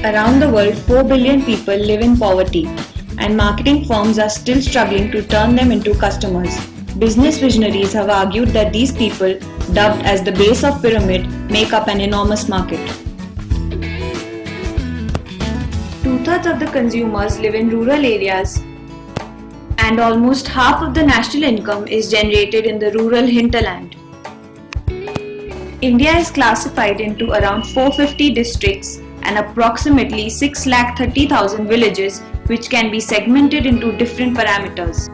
Around the world, 4 billion people live in poverty, and marketing firms are still struggling to turn them into customers. Business visionaries have argued that these people, dubbed as the base of pyramid, make up an enormous market. Two-thirds of the consumers live in rural areas, and almost half of the national income is generated in the rural hinterland. India is classified into around 450 districts and approximately 630,000 villages, which can be segmented into different parameters.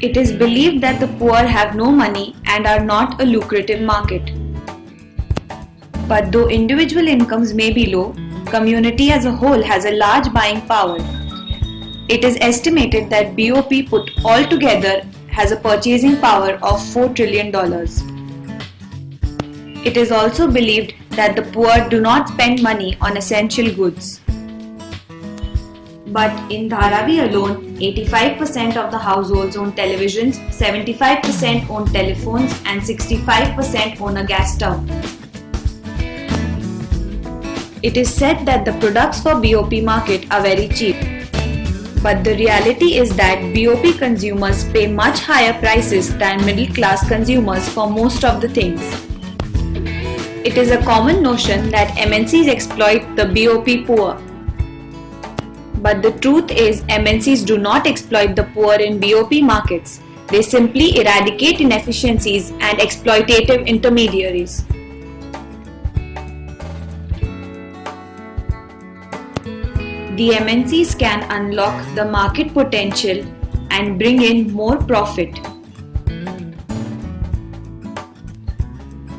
It is believed that the poor have no money and are not a lucrative market. But though individual incomes may be low, community as a whole has a large buying power. It is estimated that BOP put all together has a purchasing power of $4 trillion. It is also believed that the poor do not spend money on essential goods. But in Dharavi alone, 85% of the households own televisions, 75% own telephones, and 65% own a gas stove. It is said that the products for BOP market are very cheap. But the reality is that BOP consumers pay much higher prices than middle class consumers for most of the things. It is a common notion that MNCs exploit the BOP poor. But the truth is, MNCs do not exploit the poor in BOP markets. They simply eradicate inefficiencies and exploitative intermediaries. The MNCs can unlock the market potential and bring in more profit.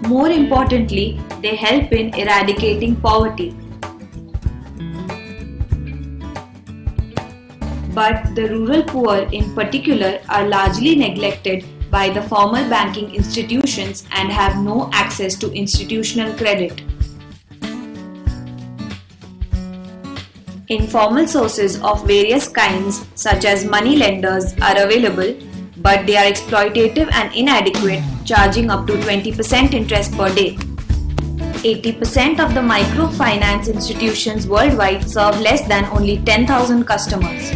More importantly, they help in eradicating poverty. But the rural poor in particular are largely neglected by the formal banking institutions and have no access to institutional credit. Informal sources of various kinds, such as money lenders, are available, but they are exploitative and inadequate, charging up to 20% interest per day. 80% of the microfinance institutions worldwide serve less than only 10,000 customers.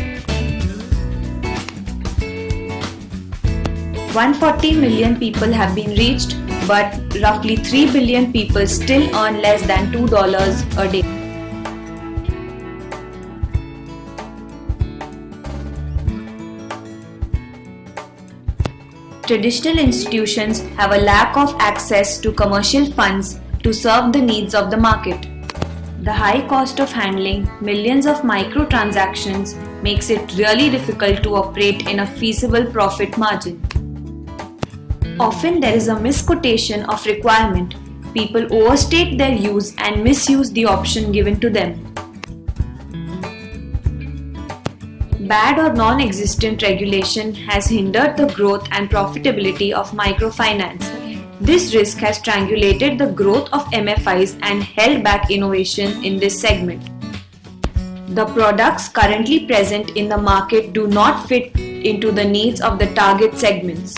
140 million people have been reached, but roughly 3 billion people still earn less than $2 a day. Traditional institutions have a lack of access to commercial funds to serve the needs of the market. The high cost of handling millions of microtransactions makes it really difficult to operate in a feasible profit margin. Often there is a misquotation of requirement. People overstate their use and misuse the option given to them. Bad or non-existent regulation has hindered the growth and profitability of microfinance. This risk has strangulated the growth of MFIs and held back innovation in this segment. The products currently present in the market do not fit into the needs of the target segments.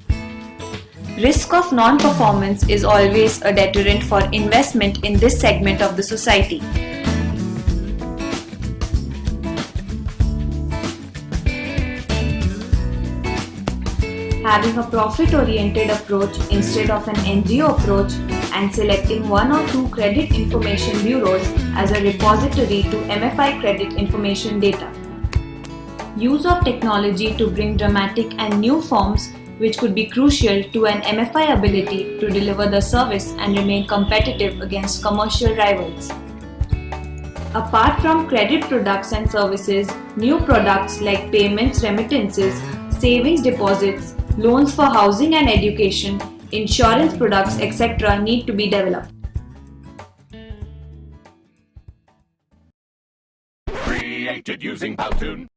Risk of non-performance is always a deterrent for investment in this segment of the society. Having a profit-oriented approach instead of an NGO approach and selecting one or two credit information bureaus as a repository to MFI credit information data. Use of technology to bring dramatic and new forms which could be crucial to an MFI ability to deliver the service and remain competitive against commercial rivals. Apart from credit products and services, new products like payments, remittances, savings deposits, loans for housing and education, insurance products, etc. need to be developed. Created using Powtoon.